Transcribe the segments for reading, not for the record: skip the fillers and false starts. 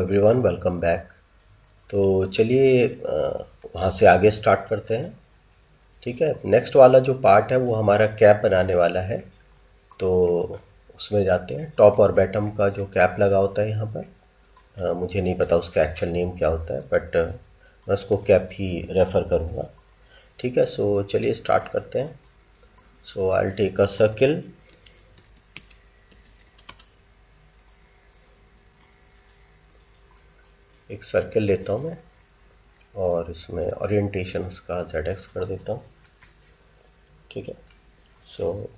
Everyone, welcome back. तो चलिए वहाँ से आगे स्टार्ट करते हैं। ठीक है, नेक्स्ट वाला जो पार्ट है वो हमारा कैप बनाने वाला है। तो उसमें जाते हैं। टॉप और बॉटम का जो कैप लगा होता है यहाँ पर, मुझे नहीं पता उसका एक्चुअल नेम क्या होता है, बट मैं उसको कैप ही रेफ़र करूँगा। ठीक है, सो चलिए स्टार्ट करते हैं। So I will take a circle. एक सर्कल लेता हूँ मैं और इसमें ओरिएंटेशन उसका ZX कर देता हूँ। ठीक है, सो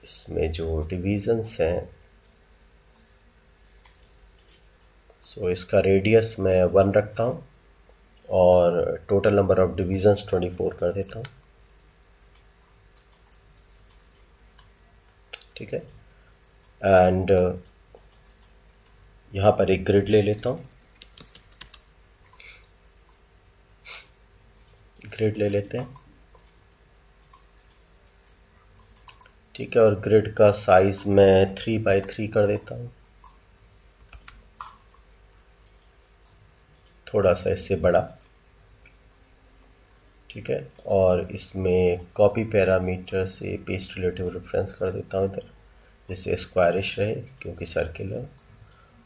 इसमें जो डिवीज़न्स हैं, सो इसका रेडियस मैं 1 रखता हूँ और टोटल नंबर ऑफ डिवीज़न्स 24 कर देता हूँ। ठीक है, एंड यहाँ पर एक ग्रिड ले लेता हूँ। ग्रिड ले लेते हैं। ठीक है, और ग्रिड का साइज़ मैं 3x3 कर देता हूँ, थोड़ा सा इससे बड़ा। ठीक है, और इसमें कॉपी पैरामीटर से पेस्ट रिलेटिव रेफरेंस कर देता हूँ इधर, जिससे स्क्वायरिश रहे क्योंकि सर्किल है।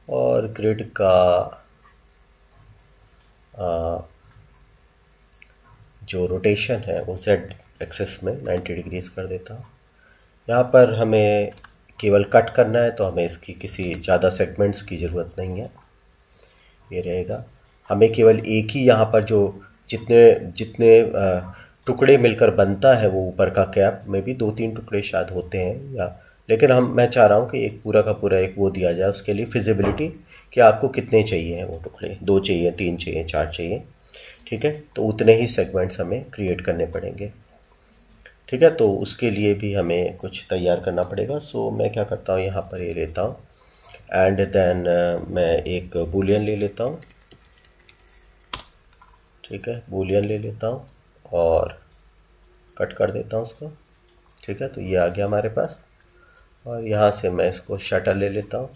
और ग्रिड का जो रोटेशन है वो Z एक्सिस में 90 डिग्रीज़ कर देता हूँ। यहाँ पर हमें केवल कट करना है, तो हमें इसकी किसी ज़्यादा सेगमेंट्स की ज़रूरत नहीं है। ये रहेगा, हमें केवल एक ही यहाँ पर जो जितने जितने टुकड़े मिलकर बनता है वो ऊपर का कैप में भी 2-3 टुकड़े शायद होते हैं, या लेकिन मैं चाह रहा हूँ कि एक पूरा का पूरा एक वो दिया जाए उसके लिए फिजिबिलिटी कि आपको कितने चाहिए हैं वो टुकड़े, 2 चाहिए, 3 चाहिए, 4 चाहिए। ठीक है, तो उतने ही सेगमेंट्स हमें क्रिएट करने पड़ेंगे। ठीक है, तो उसके लिए भी हमें कुछ तैयार करना पड़ेगा। सो मैं क्या करता हूँ, यहाँ पर ये लेता हूँ एंड देन मैं एक बूलियन ले लेता हूँ। ठीक है, बूलियन ले लेता हूँ और कट कर देता हूँ उसको। ठीक है, तो ये आ गया हमारे पास, और यहाँ से मैं इसको शटर ले लेता हूँ।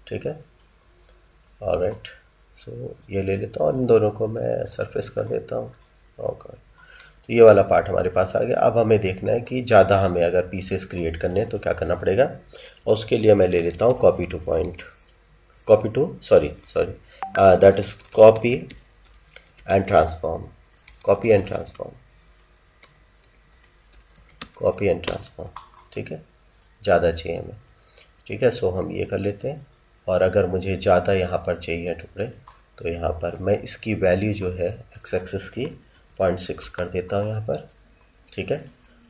ठीक है, ऑलराइट, सो ये ले लेता हूँ और इन दोनों को मैं सरफेस कर देता हूँ। ओके, तो ये वाला पार्ट हमारे पास आ गया। अब हमें देखना है कि ज़्यादा हमें अगर पीसेस क्रिएट करने हैं तो क्या करना पड़ेगा, और उसके लिए मैं ले लेता हूँ copy to point, copy to sorry that is copy and transform, copy and transform, copy and transform. ठीक है, ज़्यादा चाहिए हमें। ठीक है, सो हम ये कर लेते हैं, और अगर मुझे ज़्यादा यहाँ पर चाहिए टुकड़े, तो यहाँ पर मैं इसकी वैल्यू जो है एक्स एक्सिस की 0.6 कर देता हूँ यहाँ पर। ठीक है,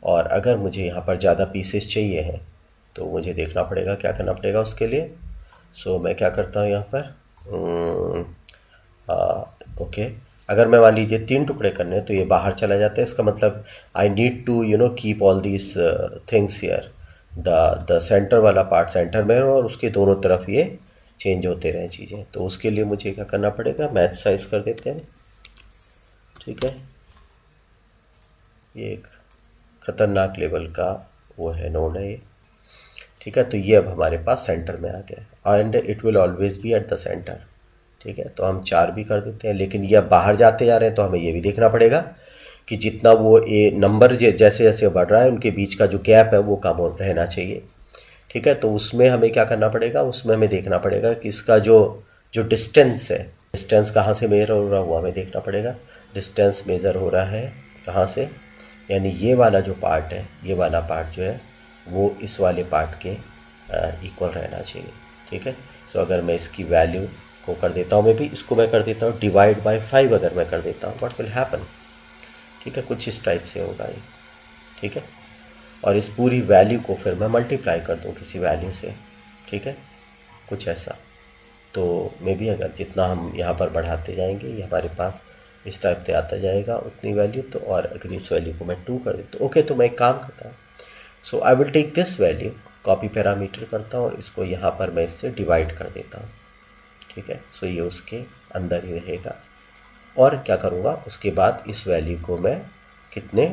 और अगर मुझे यहाँ पर ज़्यादा पीसेस चाहिए हैं तो मुझे देखना पड़ेगा क्या करना पड़ेगा उसके लिए। सो मैं क्या करता हूँ यहाँ पर, ओके, अगर मैं मान लीजिए 3 टुकड़े करने हैं तो ये बाहर चला जाता है। इसका मतलब I need to keep all these things here, the centre वाला पार्ट सेंटर में और उसके दोनों तरफ ये चेंज होते रहें चीज़ें। तो उसके लिए मुझे क्या करना पड़ेगा, मैच साइज़ कर देते हैं। ठीक है, ये एक ख़तरनाक लेवल का वो है, नोड है ये। ठीक है, तो ये अब हमारे पास सेंटर में आ गया, and it will always be at the centre. ठीक है, तो हम 4 भी कर देते हैं, लेकिन ये अब बाहर जाते जा रहे हैं तो हमें ये भी देखना पड़ेगा कि जितना वो ए नंबर जैसे जैसे बढ़ रहा है उनके बीच का जो गैप है वो कम रहना चाहिए। ठीक है, तो उसमें हमें क्या करना पड़ेगा, उसमें हमें देखना पड़ेगा कि इसका जो जो डिस्टेंस है, डिस्टेंस कहाँ से मेजर हो रहा है वो हमें देखना पड़ेगा। डिस्टेंस मेज़र हो रहा है कहाँ से, यानी ये वाला जो पार्ट है, ये वाला पार्ट जो है वो इस वाले पार्ट के इक्वल रहना चाहिए। ठीक है, तो अगर मैं इसकी वैल्यू को कर देता हूँ, मैं भी इसको मैं कर देता हूँ डिवाइड बाय 5, अगर मैं कर देता हूँ व्हाट विल हैपन। ठीक है, कुछ इस टाइप से होगा ये। ठीक है, और इस पूरी वैल्यू को फिर मैं मल्टीप्लाई कर दूँ किसी वैल्यू से। ठीक है, कुछ ऐसा। तो मे बी अगर जितना हम यहाँ पर बढ़ाते जाएंगे ये हमारे पास इस टाइप से आता जाएगा उतनी वैल्यू। तो और अगर इस वैल्यू को मैं 2 कर देता हूँ, ओके, तो मैं एक काम करता हूँ, so I will take this value, copy parameter करता हूँ और इसको यहाँ पर मैं इससे डिवाइड कर देता हूँ। ठीक है, सो ये उसके अंदर ही रहेगा। और क्या करूँगा उसके बाद, इस वैल्यू को मैं कितने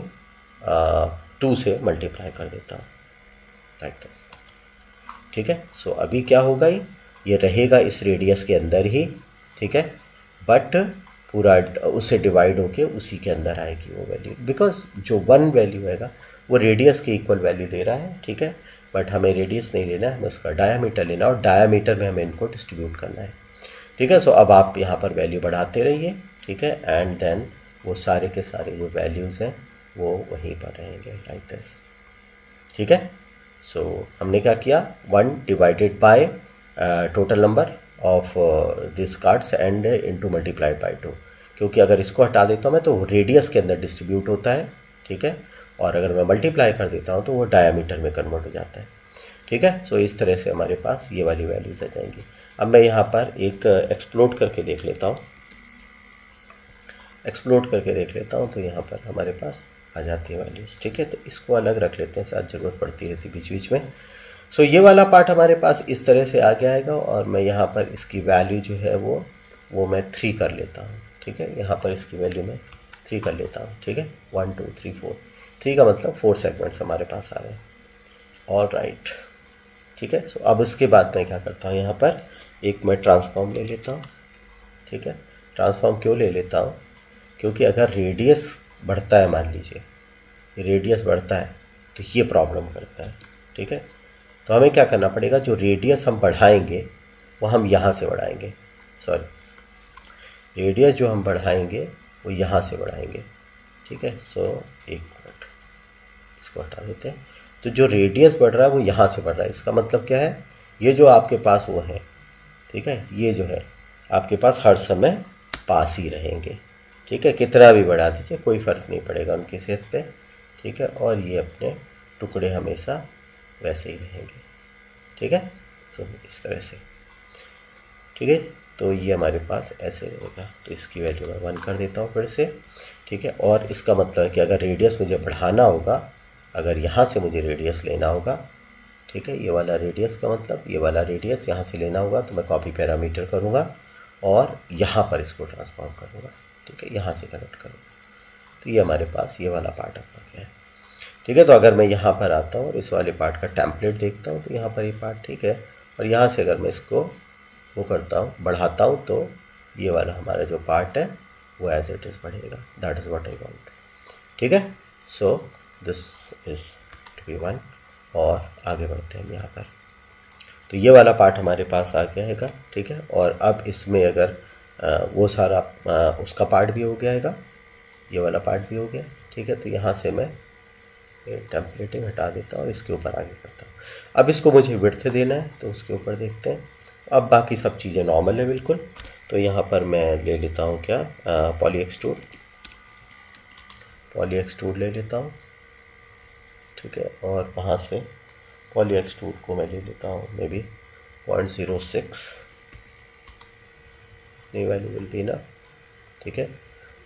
2 से मल्टीप्लाई कर देता हूँ, लाइक दिस। ठीक है। सो अभी क्या होगा, ये रहेगा इस रेडियस के अंदर ही, ठीक है, बट पूरा उससे डिवाइड होके उसी के अंदर आएगी वो वैल्यू, बिकॉज जो वन वैल्यू हैगा वो रेडियस के इक्वल वैल्यू दे रहा है, ठीक है, बट हमें रेडियस नहीं लेना है, हमें उसका डायामीटर लेना है और डायामीटर में हमें इनको डिस्ट्रीब्यूट करना है, ठीक है। सो अब आप यहाँ पर वैल्यू बढ़ाते रहिए, ठीक है, एंड देन वो सारे के सारे जो वैल्यूज़ हैं वो वहीं पर रहेंगे लाइक दिस, ठीक है। सो हमने क्या किया, 1 divided by total number of this cards and into multiplied by 2, क्योंकि अगर इसको हटा देता हूँ मैं तो रेडियस के अंदर डिस्ट्रीब्यूट होता है, ठीक है, और अगर मैं मल्टीप्लाई कर देता हूँ तो वो डायामीटर में कन्वर्ट हो जाता है, ठीक है। सो इस तरह से हमारे पास ये वाली वैल्यूज़ आ जाएंगी। अब मैं यहाँ पर एक एक्सप्लोड करके देख लेता हूँ, एक्सप्लोड करके देख लेता हूँ, तो यहाँ पर हमारे पास आ जाती है वैल्यूज़, ठीक है। तो इसको अलग रख लेते हैं, साथ ज़रूरत पड़ती रहती बीच बीच में। सो ये वाला पार्ट हमारे पास इस तरह से आ गया आएगा, और मैं यहाँ पर इसकी वैल्यू जो है वो मैं 3 कर लेता हूँ, ठीक है। यहाँ पर इसकी वैल्यू मैं 3 कर लेता हूँ, ठीक है, 1 2 3 4, 3 का मतलब 4 सेगमेंट्स हमारे पास आ रहे हैं, ऑल राइट, ठीक है। सो अब उसके बाद मैं क्या करता हूँ, यहाँ पर एक मैं ट्रांसफॉर्म ले लेता हूँ, ठीक है। ट्रांसफॉर्म क्यों ले लेता हूँ, क्योंकि अगर रेडियस बढ़ता है, मान लीजिए रेडियस बढ़ता है तो ये प्रॉब्लम करता है, ठीक है। तो हमें क्या करना पड़ेगा, जो रेडियस हम बढ़ाएंगे वो हम यहाँ से बढ़ाएंगे, सॉरी रेडियस जो हम बढ़ाएंगे वो यहाँ से बढ़ाएंगे, ठीक है। सो एक मिनट इसको हटा देते हैं। तो जो रेडियस बढ़ रहा है वो यहाँ से बढ़ रहा है, इसका मतलब क्या है, ये जो आपके पास वो है, ठीक है, ये जो है आपके पास हर समय पास ही रहेंगे, ठीक है, कितना भी बढ़ा दीजिए कोई फ़र्क नहीं पड़ेगा उनकी सेहत पे, ठीक है, और ये अपने टुकड़े हमेशा वैसे ही रहेंगे, ठीक है। सो इस तरह से, ठीक है। तो ये हमारे पास ऐसे रहेगा, तो इसकी वैल्यू मैं 1 कर देता हूँ फिर से, ठीक है। और इसका मतलब है कि अगर रेडियस मुझे बढ़ाना होगा, अगर यहाँ से मुझे रेडियस लेना होगा, ठीक है, ये वाला रेडियस का मतलब ये वाला रेडियस यहाँ से लेना होगा, तो मैं कॉपी पैरामीटर करूँगा और यहाँ पर इसको ट्रांसफॉर्म करूँगा, ठीक है, यहाँ से कनेक्ट करूँगा, तो ये हमारे पास ये वाला पार्ट अपना गया है, ठीक है। तो अगर मैं यहाँ पर आता हूँ और इस वाले पार्ट का टेम्पलेट देखता हूँ, तो यहाँ पर ये पार्ट ठीक है, और यहाँ से अगर मैं इसको वो करता हूँ, बढ़ाता हूँ, तो ये वाला हमारा जो पार्ट है वो एज इट इज़ बढ़ेगा, that is what I want, ठीक है। So this is to be 1, और आगे बढ़ते हैं हम यहाँ पर। तो ये वाला पार्ट हमारे पास आ गया हैगा, ठीक है। और अब इसमें अगर वो सारा उसका पार्ट भी हो गया हैगा, ये वाला पार्ट भी हो गया, ठीक है। तो यहाँ से मैं टेम्पलेटिंग हटा देता हूँ और इसके ऊपर आगे करता हूँ। अब इसको मुझे विड्थ देना है, तो उसके ऊपर देखते हैं। अब बाकी सब चीज़ें नॉर्मल है बिल्कुल। तो यहाँ पर मैं ले लेता हूँ क्या, पॉली एक्सट्रूड ले लेता हूँ, ठीक है। और वहाँ से पॉली एक्सट्रूड को मैं ले लेता हूँ may be 0.06, new value will be ना, ठीक है,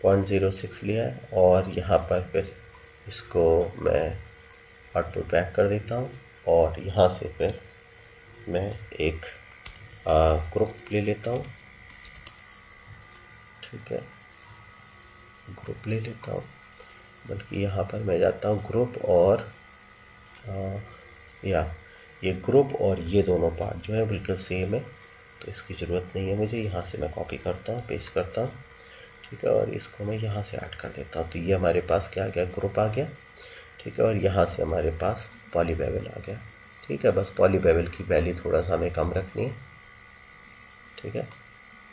0.06 लिया है। और यहाँ पर फिर इसको मैं आउटपुट बैक कर देता हूँ, और यहाँ से फिर मैं एक ग्रुप ले लेता हूँ, ठीक है, ग्रुप ले लेता हूँ, बल्कि यहाँ पर मैं जाता हूँ ग्रुप, और या ये ग्रुप और ये दोनों पार्ट जो है बिल्कुल सेम है, तो इसकी ज़रूरत नहीं है मुझे। यहाँ से मैं कॉपी करता हूँ, पेस्ट करता हूँ, ठीक है, और इसको मैं यहाँ से ऐड कर देता हूँ। तो ये हमारे पास क्या आ गया, ग्रुप आ गया, ठीक है। और यहाँ से हमारे पास पॉलीबेबल आ गया, ठीक है। बस पॉलीबेबल की वैल्यू थोड़ा सा हमें कम रखनी है, ठीक है,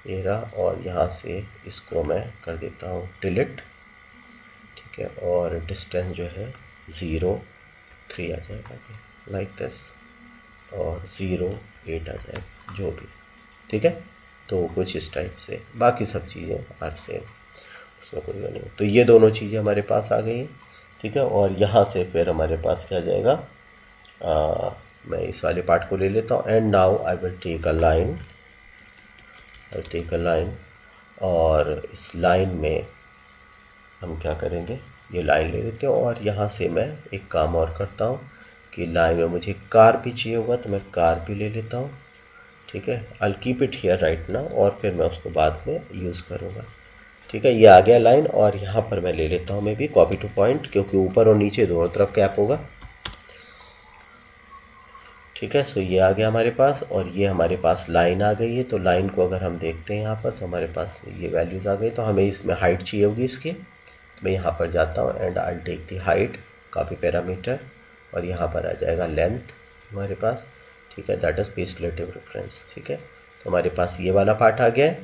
ये रहा। और यहाँ से इसको मैं कर देता हूँ डिलीट, ठीक है, और डिस्टेंस जो है 0.3 आ जाएगा लाइक दिस, और 0.8 आ जाएगा जो भी, ठीक है। तो कुछ इस टाइप से, बाकी सब चीज़ें आर सेम, उसमें कोई नहीं। तो ये दोनों चीज़ें हमारे पास आ गई, ठीक है। और यहाँ से फिर हमारे पास क्या जाएगा, मैं इस वाले पार्ट को ले लेता हूँ, and now I will take a line, और इस लाइन में हम क्या करेंगे, ये लाइन ले लेते हैं। और यहाँ से मैं एक काम और करता हूँ कि लाइन में मुझे कार भी चाहिए होगा, तो मैं कार भी ले लेता हूँ, ठीक है। I keep it here right now, और फिर मैं उसको बाद में यूज़ करूँगा, ठीक है। ये आ गया लाइन, और यहाँ पर मैं ले लेता हूँ मैं भी कॉपी टू पॉइंट, क्योंकि ऊपर और नीचे दोनों तरफ कैप होगा, ठीक है। सो ये आ गया हमारे पास, और ये हमारे पास लाइन आ गई है। तो लाइन को अगर हम देखते हैं यहाँ पर, तो हमारे पास ये वैल्यूज़ आ गई। तो हमें इसमें हाइट चाहिए होगी इसकी, तो मैं यहाँ पर जाता हूँ and I take the height, copy parameter, और यहाँ पर आ जाएगा लेंथ हमारे पास। ठीक है, that is paste relative reference. ठीक है, तो हमारे पास ये वाला पार्ट आ गया है।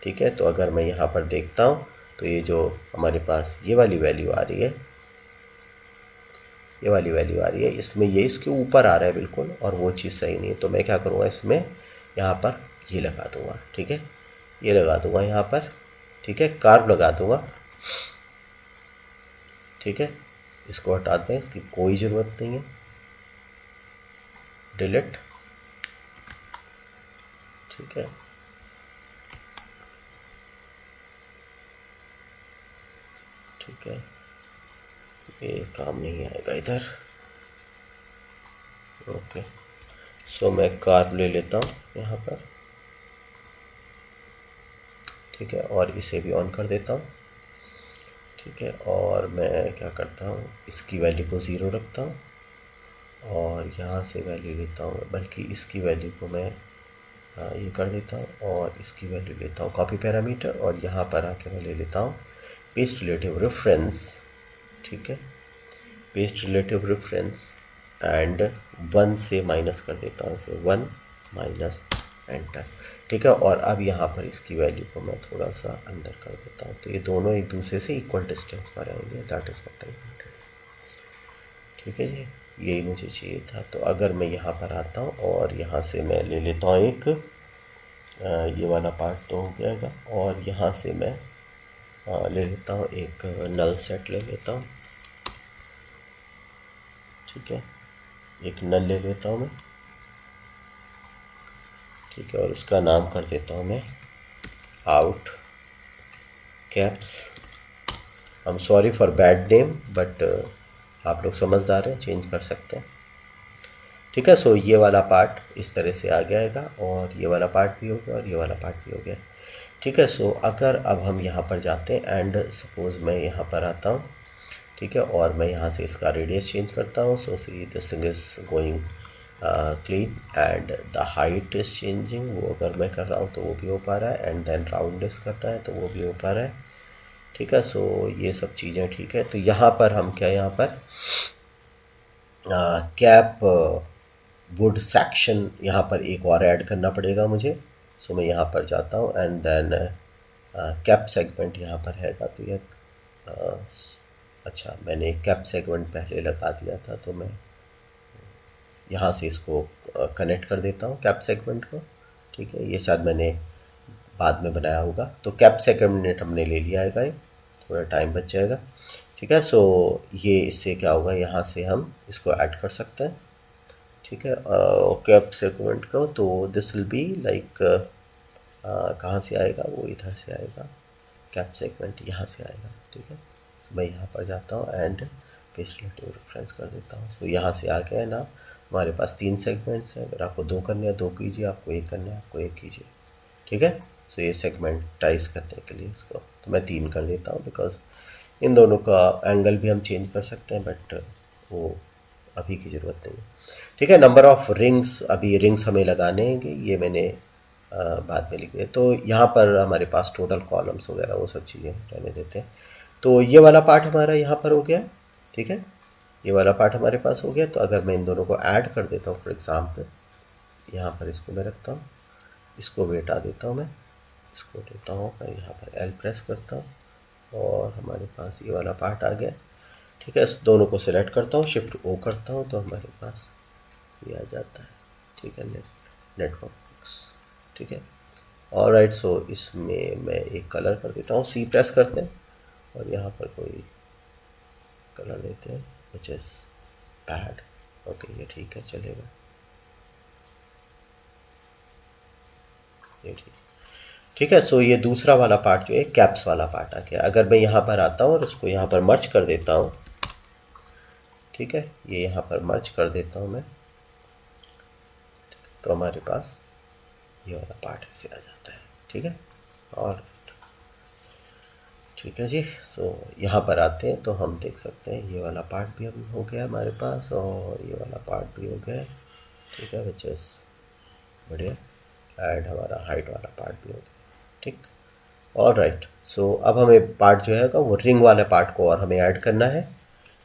ठीक है, तो अगर मैं यहाँ पर देखता हूँ तो ये जो हमारे पास ये वाली वैल्यू आ रही है, ये वाली वैल्यू आ रही है, इसमें ये इसके ऊपर आ रहा है बिल्कुल, और वो चीज़ सही नहीं है। तो मैं क्या करूँगा, इसमें यहाँ पर ये लगा दूँगा। ठीक है, ये लगा दूँगा यहाँ पर। ठीक है, कार्व लगा दूँगा। ठीक है, इसको हटाते हैं, इसकी कोई ज़रूरत नहीं है, डिलीट। ठीक है, ठीक है, ये काम नहीं आएगा इधर। ओके, सो मैं कार्व ले लेता हूँ यहाँ पर। ठीक है, और इसे भी ऑन कर देता हूँ। ठीक है, और मैं क्या करता हूँ, इसकी वैल्यू को 0 रखता हूँ, और यहाँ से वैल्यू लेता हूँ, बल्कि इसकी वैल्यू को मैं ये कर देता हूँ, और इसकी वैल्यू लेता हूँ कॉपी पैरामीटर, और यहाँ पर आके मैं ले लेता हूँ पेस्ट रिलेटिव रेफरेंस। ठीक है, पेस्ट रिलेटिव रेफरेंस, एंड 1 से माइनस कर देता हूँ इसे, 1 माइनस एंटर। ठीक है, और अब यहाँ पर इसकी वैल्यू को मैं थोड़ा सा अंदर कर देता हूँ, तो ये दोनों एक दूसरे से इक्वल डिस्टेंस पर रहेंगे। That is what I wanted. ठीक है जी, यही मुझे चाहिए था। तो अगर मैं यहाँ पर आता हूँ और यहाँ से मैं ले लेता हूँ एक ये वाला पार्ट तो हो जाएगा, और यहाँ से मैं ले लेता हूँ एक नल सेट ले लेता हूँ। ठीक है, एक नल ले लेता हूँ मैं। ठीक है, और उसका नाम कर देता हूँ मैं out caps. I am sorry for bad name, but आप लोग समझदार हैं, चेंज कर सकते हैं। ठीक है, सो ये वाला पार्ट इस तरह से आ जाएगा, और ये वाला पार्ट भी हो गया, और ये वाला पार्ट भी हो गया। ठीक है, सो अगर अब हम यहाँ पर जाते हैं एंड सपोज़ मैं यहाँ पर आता हूँ। ठीक है, और मैं यहाँ से इसका रेडियस चेंज करता हूँ। So see this thing is going clean, and the height is changing. वो अगर मैं कर रहा हूँ तो वो भी हो पा रहा है, एंड देन राउंडनेस कर रहा है तो वो भी हो पा रहा है। ठीक है, सो ये सब चीज़ें ठीक है। तो यहाँ पर हम क्या, यहाँ पर कैप वुड सेक्शन यहाँ पर एक और ऐड करना पड़ेगा मुझे। सो मैं यहाँ पर जाता हूँ, एंड देन कैप सेगमेंट यहाँ पर हैगा। तो ये अच्छा, मैंने कैप सेगमेंट पहले लगा दिया था, तो मैं यहाँ से इसको कनेक्ट कर देता हूँ कैप सेगमेंट को। ठीक है, ये शायद मैंने बाद में बनाया होगा। तो कैप सेगमेंट हमने ले लिया है, ये थोड़ा टाइम बच जाएगा। ठीक है, सो ये इससे क्या होगा, यहाँ से हम इसको ऐड कर सकते हैं। ठीक है, कैप सेगमेंट को, तो दिस विल बी लाइक कहाँ से आएगा, वो इधर से आएगा, कैप सेगमेंट यहाँ से आएगा। ठीक है, मैं यहाँ पर जाता हूँ एंड पेस्ट रिलेटिव रेफरेंस कर देता हूँ। तो यहाँ से आ गया है ना, हमारे पास 3 सेगमेंट्स हैं। अगर आपको 2 करने हैं 2 कीजिए, आपको 1 करना है आपको 1 कीजिए। ठीक है, सो ये सेगमेंटाइज करने के लिए इसको तो मैं 3 कर देता हूँ, बिकॉज इन दोनों का एंगल भी हम चेंज कर सकते हैं, बट वो अभी की ज़रूरत नहीं है। ठीक है, नंबर ऑफ़ रिंग्स, अभी रिंग्स हमें लगाने हैं, ये मैंने बाद में लिख दिया। तो यहाँ पर हमारे पास टोटल कॉलम्स वगैरह वो सब चीज़ें रहने देते हैं। तो ये वाला पार्ट हमारा यहाँ पर हो गया। ठीक है, ये वाला पार्ट हमारे पास हो गया। तो अगर मैं इन दोनों को ऐड कर देता हूँ, फॉर एग्ज़ाम्पल यहाँ पर इसको मैं रखता हूँ, इसको बेटा देता हूँ, मैं इसको देता हूँ, मैं यहाँ पर एल प्रेस करता हूँ, और हमारे पास ये वाला पार्ट आ गया। ठीक है, इस दोनों को सिलेक्ट करता हूँ, शिफ्ट ओ करता हूँ, तो हमारे पास ये आ जाता है। ठीक है, नेटवर्क। ठीक है, ऑलराइट। सो इसमें मैं एक कलर कर देता हूँ, सी प्रेस करते हैं, और यहाँ पर कोई कलर देते हैं विच इज़ बैड। ओके, ये ठीक है, चलेगा, ये ठीक। ठीक है, सो ये दूसरा वाला पार्ट जो है कैप्स वाला पार्ट आ गया। अगर मैं यहाँ पर आता हूँ और इसको यहाँ पर मर्ज कर देता हूँ, ठीक है, ये यहाँ पर मर्ज कर देता हूँ मैं, तो हमारे पास ये वाला पार्ट ऐसे आ जाता है। ठीक है, और ठीक है जी। सो यहाँ पर आते हैं तो हम देख सकते हैं ये वाला पार्ट भी अब हो गया हमारे पास, और ये वाला पार्ट भी हो गया है। ठीक है, विच इज़ बढ़िया। एंड हमारा हाइट वाला पार्ट भी हो गया, ठीक। ऑल राइट, सो अब हमें पार्ट जो है वो रिंग वाले पार्ट को और हमें ऐड करना है,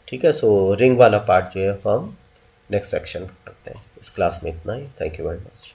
ठीक है। सो रिंग वाला पार्ट जो है हम नेक्स्ट सेक्शन करते हैं। इस क्लास में इतना ही। Thank you very much.